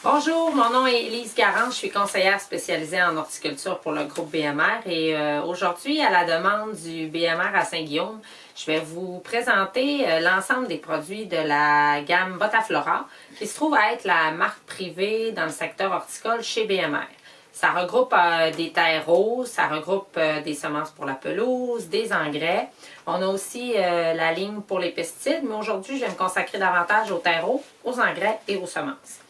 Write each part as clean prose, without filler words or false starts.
Bonjour, mon nom est Élise Garand, je suis conseillère spécialisée en horticulture pour le groupe BMR et aujourd'hui, à la demande du BMR à Saint-Guillaume, je vais vous présenter l'ensemble des produits de la gamme Botaflora qui se trouve à être la marque privée dans le secteur horticole chez BMR. Ça regroupe des terreaux, ça regroupe des semences pour la pelouse, des engrais. On a aussi la ligne pour les pesticides, mais aujourd'hui, je vais me consacrer davantage aux terreaux, aux engrais et aux semences.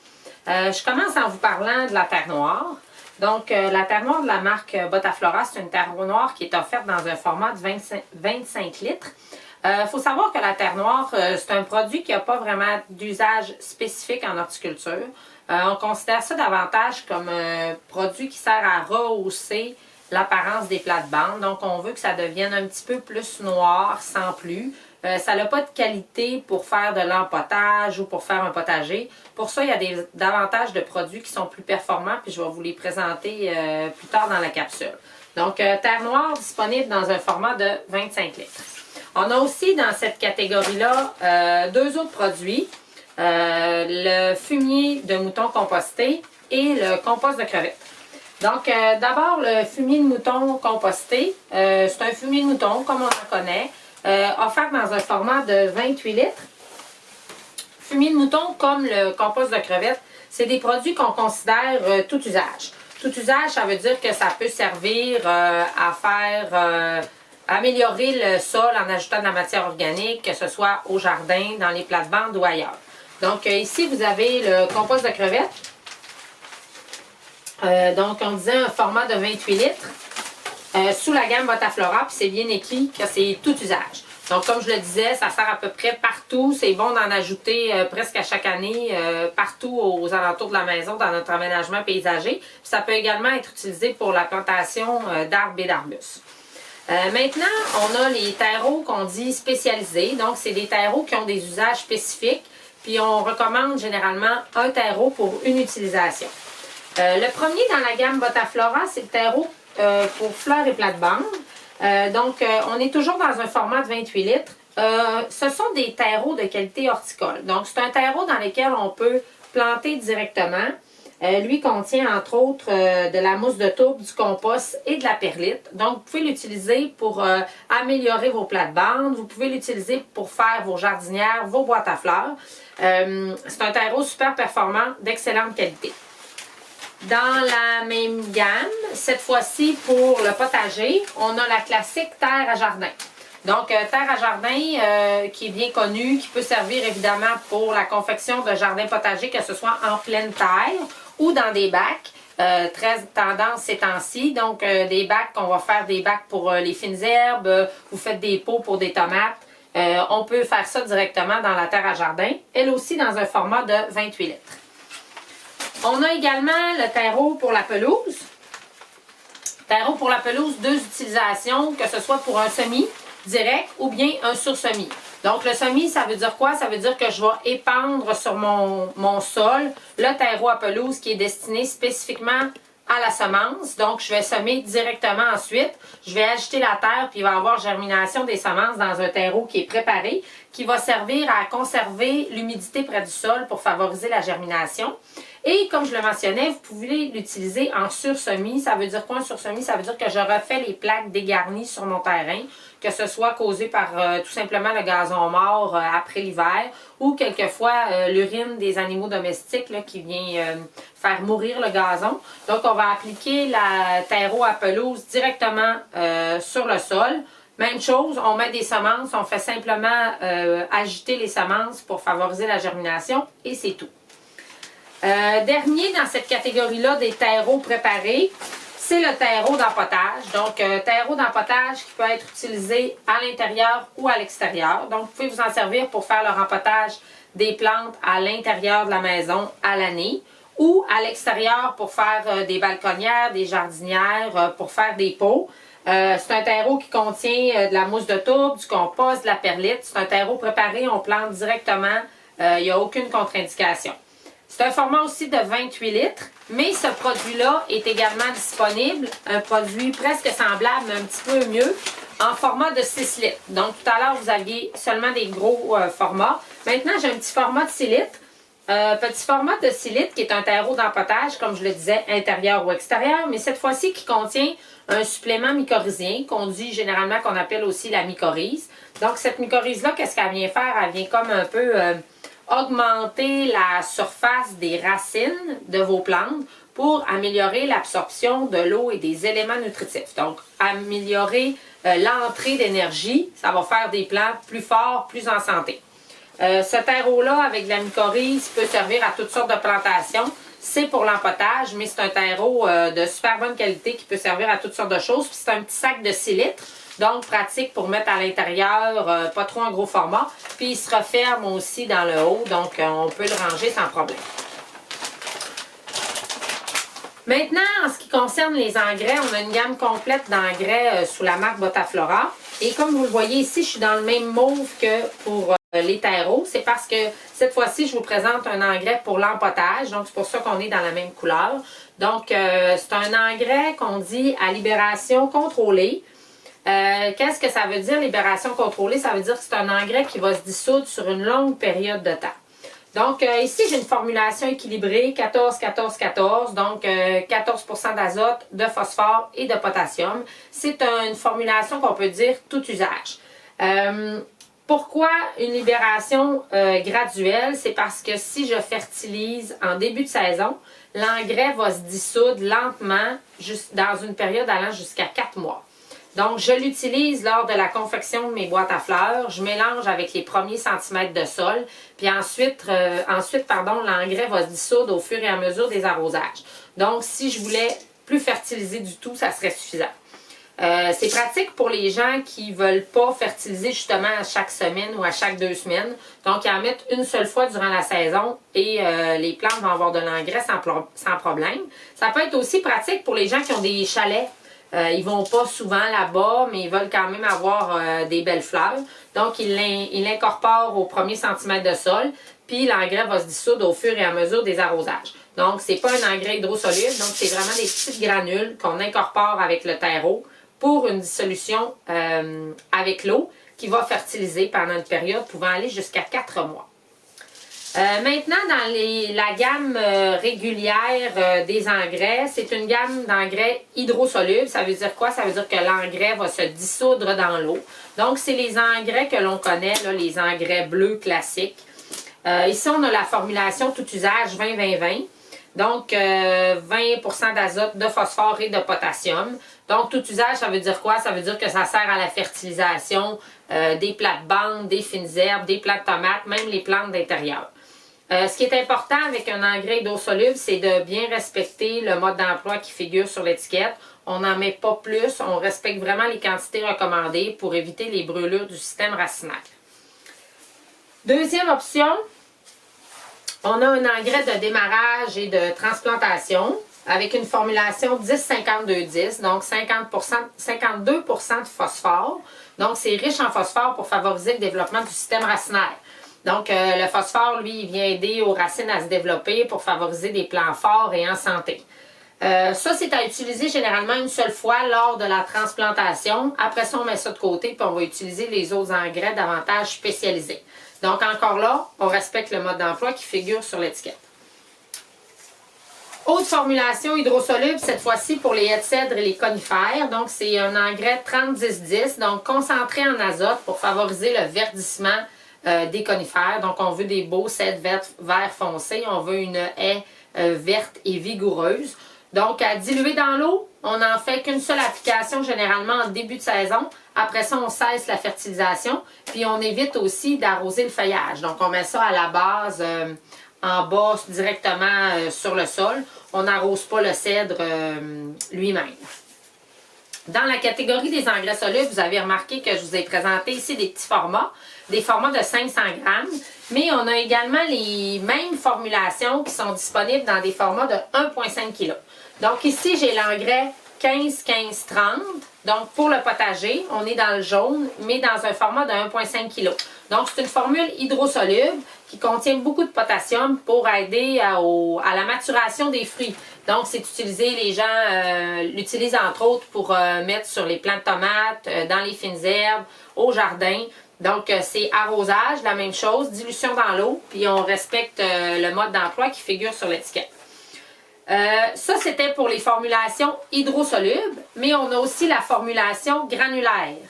Je commence en vous parlant de la terre noire. Donc, la terre noire de la marque Botaflora, c'est une terre noire qui est offerte dans un format de 25 litres. Il faut savoir que la terre noire, c'est un produit qui n'a pas vraiment d'usage spécifique en horticulture. On considère ça davantage comme un produit qui sert à rehausser l'apparence des plates-bandes. Donc, on veut que ça devienne un petit peu plus noir, sans plus. Ça n'a pas de qualité pour faire de l'empotage ou pour faire un potager. Pour ça, il y a davantage de produits qui sont plus performants, puis je vais vous les présenter plus tard dans la capsule. Donc, terre noire disponible dans un format de 25 litres. On a aussi dans cette catégorie-là deux autres produits. Le fumier de mouton composté et le compost de crevettes. Donc, d'abord, le fumier de mouton composté. C'est un fumier de mouton, comme on en connaît, offert dans un format de 28 litres. Fumier de mouton, comme le compost de crevettes, c'est des produits qu'on considère tout usage. Tout usage, ça veut dire que ça peut servir à faire... améliorer le sol en ajoutant de la matière organique, que ce soit au jardin, dans les plates-bandes ou ailleurs. Donc ici, vous avez le compost de crevettes. Donc on disait un format de 28 litres sous la gamme Botaflora, puis c'est bien écrit que c'est tout usage. Donc comme je le disais, ça sert à peu près partout. C'est bon d'en ajouter presque à chaque année partout aux alentours de la maison dans notre aménagement paysager. Puis ça peut également être utilisé pour la plantation d'arbres et d'arbustes. Maintenant, on a les terreaux qu'on dit spécialisés. Donc, c'est des terreaux qui ont des usages spécifiques. Puis, on recommande généralement un terreau pour une utilisation. Le premier dans la gamme Botaflora, c'est le terreau pour fleurs et plates-bandes. Donc, on est toujours dans un format de 28 litres. Ce sont des terreaux de qualité horticole. Donc, c'est un terreau dans lequel on peut planter directement. Lui contient entre autres de la mousse de tourbe, du compost et de la perlite. Donc, vous pouvez l'utiliser pour améliorer vos plates-bandes. Vous pouvez l'utiliser pour faire vos jardinières, vos boîtes à fleurs. C'est un terreau super performant, d'excellente qualité. Dans la même gamme, cette fois-ci pour le potager, on a la classique terre à jardin. Donc, terre à jardin qui est bien connue, qui peut servir évidemment pour la confection de jardins potagers, que ce soit en pleine terre ou dans des bacs. Très tendance ces temps-ci. Donc, des bacs, on va faire des bacs pour les fines herbes, vous faites des pots pour des tomates. On peut faire ça directement dans la terre à jardin, elle aussi dans un format de 28 litres. On a également le terreau pour la pelouse. Terreau pour la pelouse, deux utilisations, que ce soit pour un semis direct ou bien un sur-semis. Donc, le semis, ça veut dire quoi? Ça veut dire que je vais épandre sur mon sol le terreau à pelouse qui est destiné spécifiquement à la semence. Donc, je vais semer directement ensuite. Je vais agiter la terre, puis il va y avoir germination des semences dans un terreau qui est préparé, qui va servir à conserver l'humidité près du sol pour favoriser la germination. Et comme je le mentionnais, vous pouvez l'utiliser en sur-semis. Ça veut dire quoi un sur-semis? Ça veut dire que je refais les plaques dégarnies sur mon terrain, que ce soit causé par tout simplement le gazon mort après l'hiver ou quelquefois l'urine des animaux domestiques là, qui vient faire mourir le gazon. Donc, on va appliquer la terreau à pelouse directement sur le sol. Même chose, on met des semences, on fait simplement agiter les semences pour favoriser la germination et c'est tout. Dernier dans cette catégorie-là des terreaux préparés, c'est le terreau d'empotage. Donc, terreau d'empotage qui peut être utilisé à l'intérieur ou à l'extérieur. Donc, vous pouvez vous en servir pour faire le rempotage des plantes à l'intérieur de la maison à l'année ou à l'extérieur pour faire des balconnières, des jardinières, pour faire des pots. C'est un terreau qui contient de la mousse de tourbe, du compost, de la perlite. C'est un terreau préparé, on plante directement. Il n'y a aucune contre-indication. C'est un format aussi de 28 litres, mais ce produit-là est également disponible, un produit presque semblable, mais un petit peu mieux, en format de 6 litres. Donc, tout à l'heure, vous aviez seulement des gros formats. Maintenant, j'ai un petit format de 6 litres. Petit format de 6 litres qui est un terreau d'empotage, comme je le disais, intérieur ou extérieur, mais cette fois-ci qui contient un supplément mycorhizien qu'on dit généralement qu'on appelle aussi la mycorhize. Donc cette mycorhize-là, qu'est-ce qu'elle vient faire? Elle vient comme un peu augmenter la surface des racines de vos plantes pour améliorer l'absorption de l'eau et des éléments nutritifs. Donc améliorer l'entrée d'énergie, ça va faire des plantes plus fortes, plus en santé. Ce terreau-là, avec de la mycorhize, peut servir à toutes sortes de plantations. C'est pour l'empotage, mais c'est un terreau de super bonne qualité qui peut servir à toutes sortes de choses. Puis c'est un petit sac de 6 litres, donc pratique pour mettre à l'intérieur, pas trop un gros format. Puis il se referme aussi dans le haut, donc on peut le ranger sans problème. Maintenant, en ce qui concerne les engrais, on a une gamme complète d'engrais sous la marque Botaflora. Et comme vous le voyez ici, je suis dans le même mauve que pour les terreaux. C'est parce que cette fois-ci, je vous présente un engrais pour l'empotage. Donc, c'est pour ça qu'on est dans la même couleur. Donc, c'est un engrais qu'on dit à libération contrôlée. Qu'est-ce que ça veut dire, libération contrôlée? Ça veut dire que c'est un engrais qui va se dissoudre sur une longue période de temps. Donc, ici, j'ai une formulation équilibrée, 14-14-14, donc 14% d'azote, de phosphore et de potassium. C'est une formulation qu'on peut dire tout usage. Pourquoi une libération graduelle? C'est parce que si je fertilise en début de saison, l'engrais va se dissoudre lentement dans une période allant jusqu'à 4 mois. Donc, je l'utilise lors de la confection de mes boîtes à fleurs. Je mélange avec les premiers centimètres de sol. Puis ensuite, l'engrais va se dissoudre au fur et à mesure des arrosages. Donc, si je voulais plus fertiliser du tout, ça serait suffisant. C'est pratique pour les gens qui ne veulent pas fertiliser justement à chaque semaine ou à chaque 2 semaines. Donc, ils en mettent une seule fois durant la saison et les plantes vont avoir de l'engrais sans problème. Ça peut être aussi pratique pour les gens qui ont des chalets. Ils vont pas souvent là-bas, mais ils veulent quand même avoir des belles fleurs. Donc, ils l'incorporent au premier centimètre de sol, puis l'engrais va se dissoudre au fur et à mesure des arrosages. Donc, c'est pas un engrais hydrosoluble, donc c'est vraiment des petites granules qu'on incorpore avec le terreau pour une dissolution avec l'eau qui va fertiliser pendant une période pouvant aller jusqu'à 4 mois. Maintenant, dans la gamme régulière des engrais, c'est une gamme d'engrais hydrosolubles. Ça veut dire quoi? Ça veut dire que l'engrais va se dissoudre dans l'eau. Donc, c'est les engrais que l'on connaît, là, les engrais bleus classiques. Ici, on a la formulation tout usage 20-20-20. Donc, 20% d'azote, de phosphore et de potassium. Donc, tout usage, ça veut dire quoi? Ça veut dire que ça sert à la fertilisation des plates-bandes, des fines herbes, des plantes de tomates, même les plantes d'intérieur. Ce qui est important avec un engrais hydrosoluble, c'est de bien respecter le mode d'emploi qui figure sur l'étiquette. On n'en met pas plus, on respecte vraiment les quantités recommandées pour éviter les brûlures du système racinaire. Deuxième option, on a un engrais de démarrage et de transplantation avec une formulation 10-52-10, donc 52% de phosphore. Donc, c'est riche en phosphore pour favoriser le développement du système racinaire. Donc, le phosphore, lui, il vient aider aux racines à se développer pour favoriser des plants forts et en santé. Ça, c'est à utiliser généralement une seule fois lors de la transplantation. Après ça, on met ça de côté puis on va utiliser les autres engrais davantage spécialisés. Donc, encore là, on respecte le mode d'emploi qui figure sur l'étiquette. Autre formulation hydrosoluble, cette fois-ci pour les haies de cèdre et les conifères. Donc, c'est un engrais 30-10-10, donc concentré en azote pour favoriser le verdissement des conifères. Donc, on veut des beaux cèdres vert foncé. On veut une haie verte et vigoureuse. Donc, à diluer dans l'eau, on n'en fait qu'une seule application, généralement en début de saison. Après ça, on cesse la fertilisation. Puis, on évite aussi d'arroser le feuillage. Donc, on met ça à la base en bas, directement sur le sol. On n'arrose pas le cèdre lui-même. Dans la catégorie des engrais solubles, vous avez remarqué que je vous ai présenté ici des petits formats, des formats de 500 grammes, mais on a également les mêmes formulations qui sont disponibles dans des formats de 1,5 kg. Donc ici, j'ai l'engrais 15-15-30. Donc pour le potager, on est dans le jaune, mais dans un format de 1,5 kg. Donc c'est une formule hydrosoluble qui contient beaucoup de potassium pour aider à la maturation des fruits. Donc, c'est utilisé, les gens l'utilisent entre autres pour mettre sur les plants de tomates, dans les fines herbes, au jardin. Donc, c'est arrosage, la même chose, dilution dans l'eau, puis on respecte le mode d'emploi qui figure sur l'étiquette. Ça, c'était pour les formulations hydrosolubles, mais on a aussi la formulation granulaire.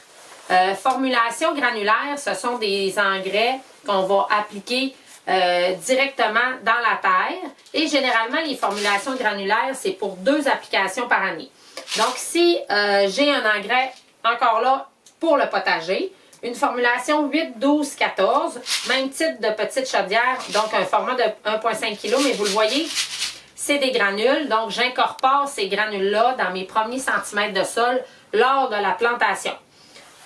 Formulation granulaire, ce sont des engrais qu'on va appliquer directement dans la terre. Et généralement, les formulations granulaires, c'est pour 2 applications par année. Donc, si j'ai un engrais, encore là, pour le potager, une formulation 8, 12, 14, même type de petite chaudière, donc un format de 1,5 kg, mais vous le voyez, c'est des granules. Donc, j'incorpore ces granules-là dans mes premiers centimètres de sol lors de la plantation.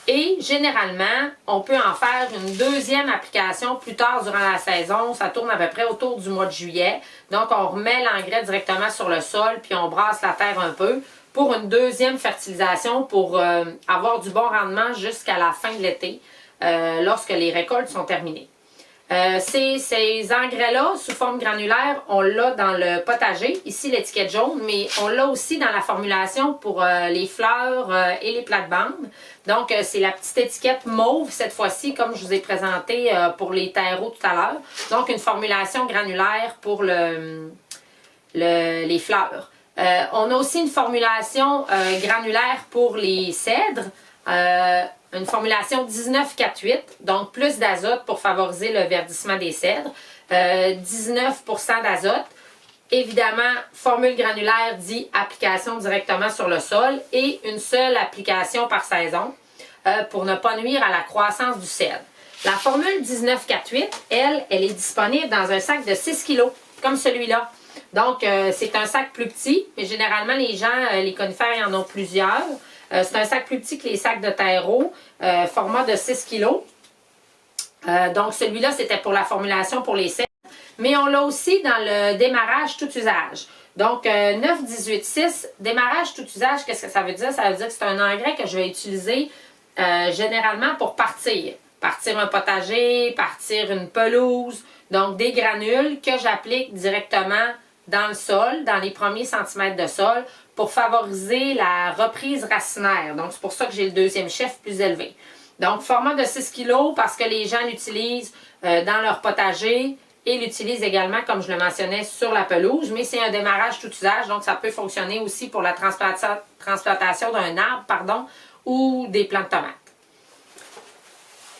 Et généralement, on peut en faire une deuxième application plus tard durant la saison. Ça tourne à peu près autour du mois de juillet. Donc, on remet l'engrais directement sur le sol, puis on brasse la terre un peu pour une deuxième fertilisation pour avoir du bon rendement jusqu'à la fin de l'été, lorsque les récoltes sont terminées. Ces engrais-là, sous forme granulaire, on l'a dans le potager, ici l'étiquette jaune, mais on l'a aussi dans la formulation pour les fleurs et les plates-bandes. Donc, c'est la petite étiquette mauve cette fois-ci, comme je vous ai présenté pour les terreaux tout à l'heure. Donc, une formulation granulaire pour les fleurs. On a aussi une formulation granulaire pour les cèdres. Une formulation 19-4-8, donc plus d'azote pour favoriser le verdissement des cèdres, 19% d'azote. Évidemment, formule granulaire dit application directement sur le sol et une seule application par saison pour ne pas nuire à la croissance du cèdre. La formule 19-4-8, elle est disponible dans un sac de 6 kg, comme celui-là. Donc, c'est un sac plus petit, mais généralement, les gens, les conifères, ils en ont plusieurs. C'est un sac plus petit que les sacs de terreau, format de 6 kg. Donc, celui-là, c'était pour la formulation pour les cèdres. Mais on l'a aussi dans le démarrage tout usage. Donc, 9-18-6, démarrage tout usage, qu'est-ce que ça veut dire? Ça veut dire que c'est un engrais que je vais utiliser généralement pour partir. Partir un potager, partir une pelouse. Donc, des granules que j'applique directement dans le sol, dans les premiers centimètres de sol, pour favoriser la reprise racinaire. Donc, c'est pour ça que j'ai le deuxième chef plus élevé. Donc, format de 6 kg parce que les gens l'utilisent dans leur potager et l'utilisent également, comme je le mentionnais, sur la pelouse. Mais c'est un démarrage tout usage, donc ça peut fonctionner aussi pour la transplantation d'un arbre, ou des plants de tomates.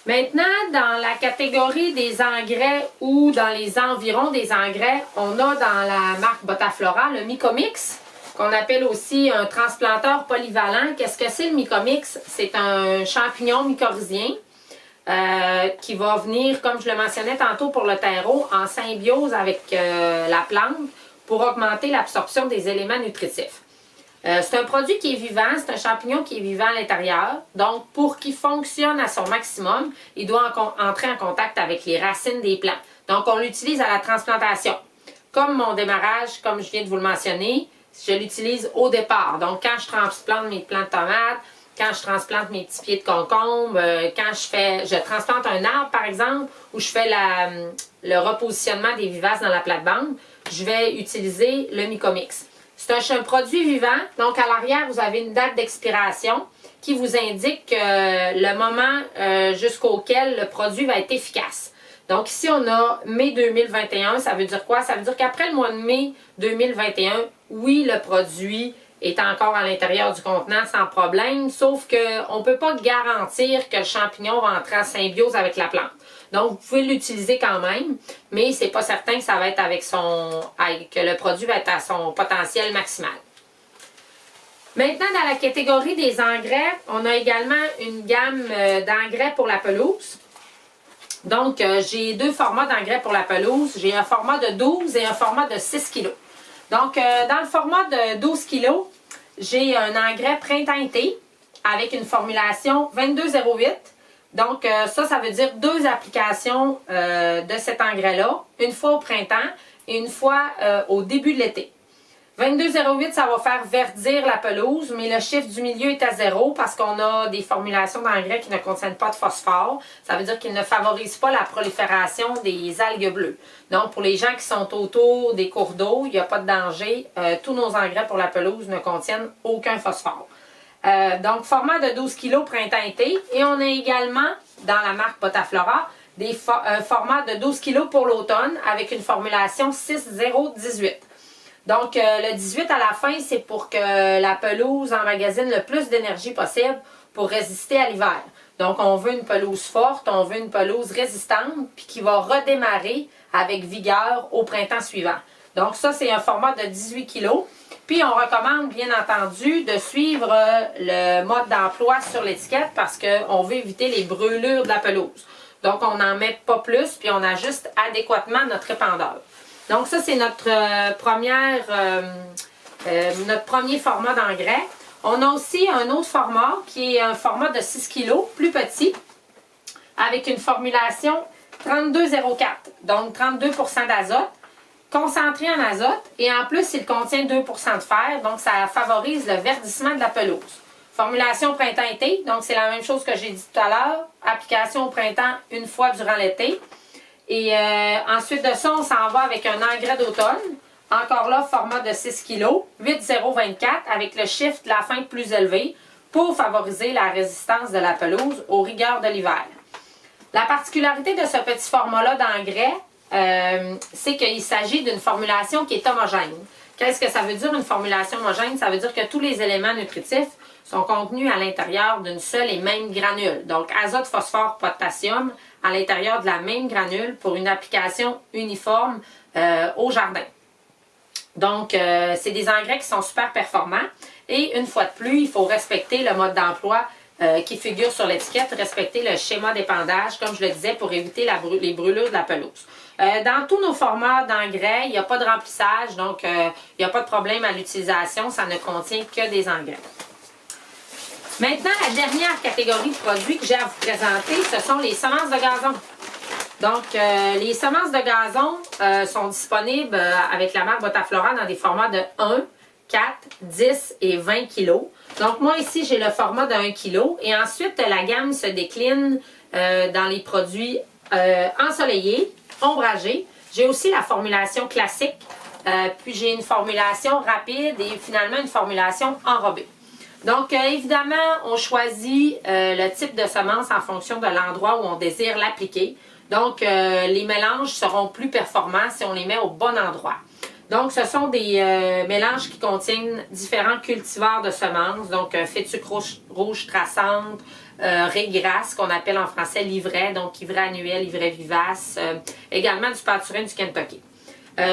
Maintenant, dans la catégorie des engrais ou dans les environs des engrais, on a dans la marque Botaflora le Mycomix, qu'on appelle aussi un transplanteur polyvalent. Qu'est-ce que c'est le Mycomix? C'est un champignon mycorhizien qui va venir, comme je le mentionnais tantôt pour le terreau, en symbiose avec la plante pour augmenter l'absorption des éléments nutritifs. C'est un produit qui est vivant, c'est un champignon qui est vivant à l'intérieur. Donc, pour qu'il fonctionne à son maximum, il doit entrer en contact avec les racines des plants. Donc, on l'utilise à la transplantation. Comme mon démarrage, comme je viens de vous le mentionner, je l'utilise au départ. Donc, quand je transplante mes plants de tomates, quand je transplante mes petits pieds de concombre, quand je transplante un arbre, par exemple, où je fais le repositionnement des vivaces dans la plate-bande, je vais utiliser le Mycomix. C'est un produit vivant, donc à l'arrière, vous avez une date d'expiration qui vous indique le moment jusqu'auquel le produit va être efficace. Donc ici, on a mai 2021, ça veut dire quoi? Ça veut dire qu'après le mois de mai 2021, oui, le produit est encore à l'intérieur du contenant sans problème, sauf qu'on ne peut pas garantir que le champignon va entrer en symbiose avec la plante. Donc, vous pouvez l'utiliser quand même, mais c'est pas certain que ça va être que le produit va être à son potentiel maximal. Maintenant, dans la catégorie des engrais, on a également une gamme d'engrais pour la pelouse. Donc, j'ai 2 formats d'engrais pour la pelouse. J'ai un format de 12 et un format de 6 kg. Donc, dans le format de 12 kg, j'ai un engrais printemps-été avec une formulation 22-08. Donc, ça veut dire 2 applications de cet engrais-là, une fois au printemps et une fois au début de l'été. 22-08, ça va faire verdir la pelouse, mais le chiffre du milieu est à 0 parce qu'on a des formulations d'engrais qui ne contiennent pas de phosphore. Ça veut dire qu'ils ne favorisent pas la prolifération des algues bleues. Donc, pour les gens qui sont autour des cours d'eau, il n'y a pas de danger. Tous nos engrais pour la pelouse ne contiennent aucun phosphore. Donc, format de 12 kg printemps-été. Et on a également, dans la marque Botaflora, des formats de 12 kg pour l'automne avec une formulation 6-0-18. Donc, le 18 à la fin, c'est pour que la pelouse emmagasine le plus d'énergie possible pour résister à l'hiver. Donc, on veut une pelouse forte, on veut une pelouse résistante, puis qui va redémarrer avec vigueur au printemps suivant. Donc, ça, c'est un format de 18 kg. Puis, on recommande, bien entendu, de suivre le mode d'emploi sur l'étiquette parce qu'on veut éviter les brûlures de la pelouse. Donc, on n'en met pas plus, puis on ajuste adéquatement notre répandeur. Donc, ça, c'est notre premier format d'engrais. On a aussi un autre format qui est un format de 6 kg, plus petit, avec une formulation 32,04. Donc, 32 % d'azote, concentré en azote, et en plus, il contient 2 % de fer, donc ça favorise le verdissement de la pelouse. Formulation printemps-été, donc c'est la même chose que j'ai dit tout à l'heure. Application au printemps une fois durant l'été. Et ensuite de ça, on s'en va avec un engrais d'automne. Encore là, format de 6 kg, 8,024 avec le chiffre de la fin plus élevé pour favoriser la résistance de la pelouse aux rigueurs de l'hiver. La particularité de ce petit format-là d'engrais, c'est qu'il s'agit d'une formulation qui est homogène. Qu'est-ce que ça veut dire une formulation homogène? Ça veut dire que tous les éléments nutritifs sont contenus à l'intérieur d'une seule et même granule. Donc, azote, phosphore, potassium à l'intérieur de la même granule pour une application uniforme au jardin. Donc, c'est des engrais qui sont super performants. Et une fois de plus, il faut respecter le mode d'emploi qui figure sur l'étiquette, respecter le schéma d'épandage, comme je le disais, pour éviter les brûlures de la pelouse. Dans tous nos formats d'engrais, il n'y a pas de remplissage, donc il n'y a pas de problème à l'utilisation. Ça ne contient que des engrais. Maintenant, la dernière catégorie de produits que j'ai à vous présenter, ce sont les semences de gazon. Donc, les semences de gazon sont disponibles avec la marque Botaflora dans des formats de 1, 4, 10 et 20 kg. Donc, moi ici, j'ai le format de 1 kg. Et ensuite, la gamme se décline dans les produits ensoleillés, ombragés. J'ai aussi la formulation classique. Puis, j'ai une formulation rapide et finalement une formulation enrobée. Donc, évidemment, on choisit le type de semence en fonction de l'endroit où on désire l'appliquer. Donc, les mélanges seront plus performants si on les met au bon endroit. Donc, ce sont des mélanges qui contiennent différents cultivars de semences. Donc, fétuque rouge traçante, raie grasse, qu'on appelle en français l'ivraie. Donc, ivraie annuelle, ivraie vivace. Également du pâturin du Kentucky.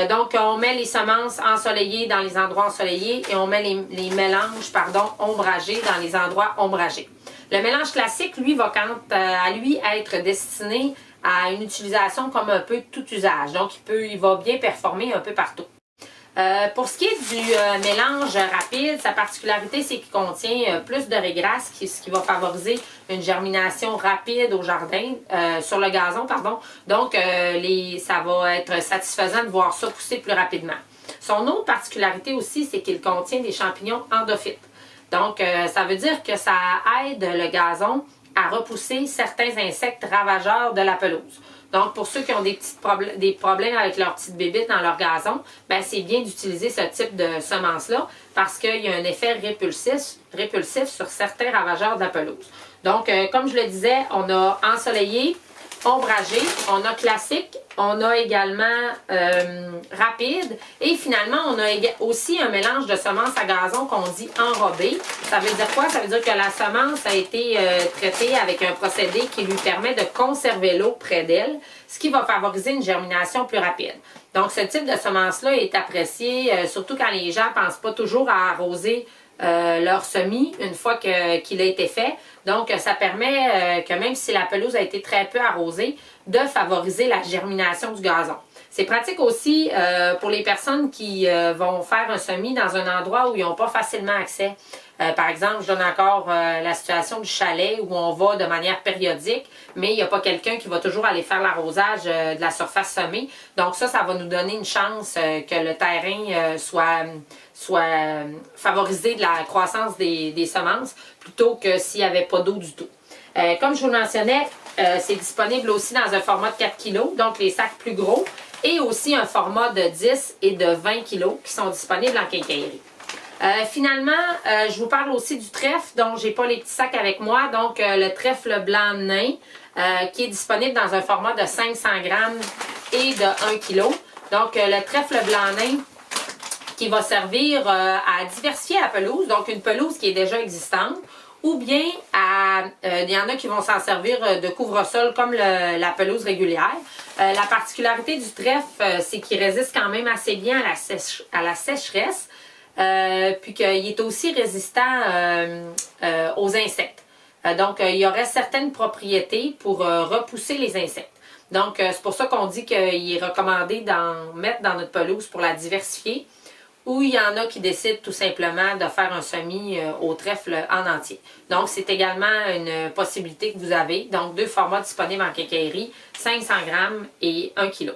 Donc, on met les semences ensoleillées dans les endroits ensoleillés et on met les mélanges, ombragés dans les endroits ombragés. Le mélange classique, lui, va quant à lui être destiné à une utilisation comme un peu tout usage. Donc, il va bien performer un peu partout. Pour ce qui est du mélange rapide, sa particularité, c'est qu'il contient plus de raie grasse, ce qui va favoriser une germination rapide au jardin, sur le gazon, pardon. Donc, ça va être satisfaisant de voir ça pousser plus rapidement. Son autre particularité aussi, c'est qu'il contient des champignons endophytes. Donc, ça veut dire que ça aide le gazon à repousser certains insectes ravageurs de la pelouse. Donc, pour ceux qui ont des problèmes avec leurs petites bébites dans leur gazon, ben, c'est bien d'utiliser ce type de semence-là parce qu'il y a un effet répulsif sur certains ravageurs de la pelouse. Donc, comme je le disais, on a ensoleillé, ombragé, on a classique, on a également rapide et finalement, on a aussi un mélange de semences à gazon qu'on dit enrobé. Ça veut dire quoi? Ça veut dire que la semence a été traitée avec un procédé qui lui permet de conserver l'eau près d'elle, ce qui va favoriser une germination plus rapide. Donc, ce type de semence-là est apprécié, surtout quand les gens ne pensent pas toujours à arroser leur semis une fois qu'il a été fait. Donc, ça permet que même si la pelouse a été très peu arrosée, de favoriser la germination du gazon. C'est pratique aussi pour les personnes qui vont faire un semis dans un endroit où ils n'ont pas facilement accès. Par exemple, je donne encore la situation du chalet où on va de manière périodique, mais il n'y a pas quelqu'un qui va toujours aller faire l'arrosage de la surface semée. Donc ça va nous donner une chance que le terrain soit favorisé de la croissance des semences plutôt que s'il n'y avait pas d'eau du tout. Comme je vous le mentionnais, c'est disponible aussi dans un format de 4 kg, donc les sacs plus gros, et aussi un format de 10 et de 20 kg qui sont disponibles en quincaillerie. Finalement, je vous parle aussi du trèfle, donc j'ai pas les petits sacs avec moi. Donc le trèfle blanc nain qui est disponible dans un format de 500 grammes et de 1 kg. Donc le trèfle blanc nain qui va servir à diversifier la pelouse, donc une pelouse qui est déjà existante, ou bien il y en a qui vont s'en servir de couvre-sol comme la pelouse régulière. La particularité du trèfle, c'est qu'il résiste quand même assez bien à la sécheresse, puis qu'il est aussi résistant aux insectes. Donc, il y aurait certaines propriétés pour repousser les insectes. Donc, c'est pour ça qu'on dit qu'il est recommandé d'en mettre dans notre pelouse pour la diversifier, ou il y en a qui décident tout simplement de faire un semis au trèfle en entier. Donc, c'est également une possibilité que vous avez. Donc, 2 formats disponibles en quincaillerie, 500 grammes et 1 kg.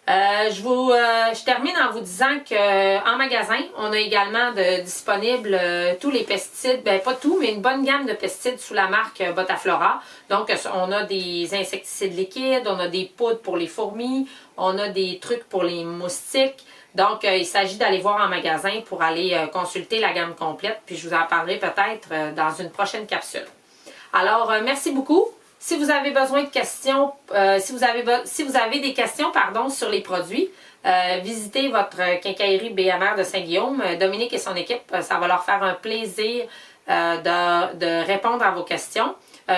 Je termine en vous disant qu'en magasin, on a également disponibles tous les pesticides, ben pas tout, mais une bonne gamme de pesticides sous la marque Botaflora. Donc, on a des insecticides liquides, on a des poudres pour les fourmis, on a des trucs pour les moustiques. Donc, il s'agit d'aller voir en magasin pour aller consulter la gamme complète, puis je vous en parlerai peut-être dans une prochaine capsule. Alors, merci beaucoup. Si vous avez besoin de questions, si vous avez des questions sur les produits, visitez votre quincaillerie BMR de Saint-Guillaume. Dominique et son équipe, ça va leur faire un plaisir de répondre à vos questions.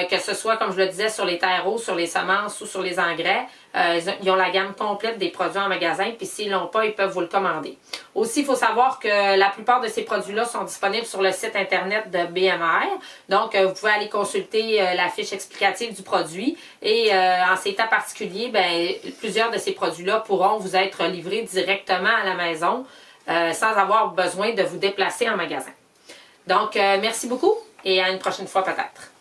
Que ce soit, comme je le disais, sur les terreaux, sur les semences ou sur les engrais. Ils ont la gamme complète des produits en magasin, puis s'ils ne l'ont pas, ils peuvent vous le commander. Aussi, il faut savoir que la plupart de ces produits-là sont disponibles sur le site internet de BMR. Donc, vous pouvez aller consulter la fiche explicative du produit. Et en ces temps particuliers, ben, plusieurs de ces produits-là pourront vous être livrés directement à la maison sans avoir besoin de vous déplacer en magasin. Donc, merci beaucoup et à une prochaine fois peut-être.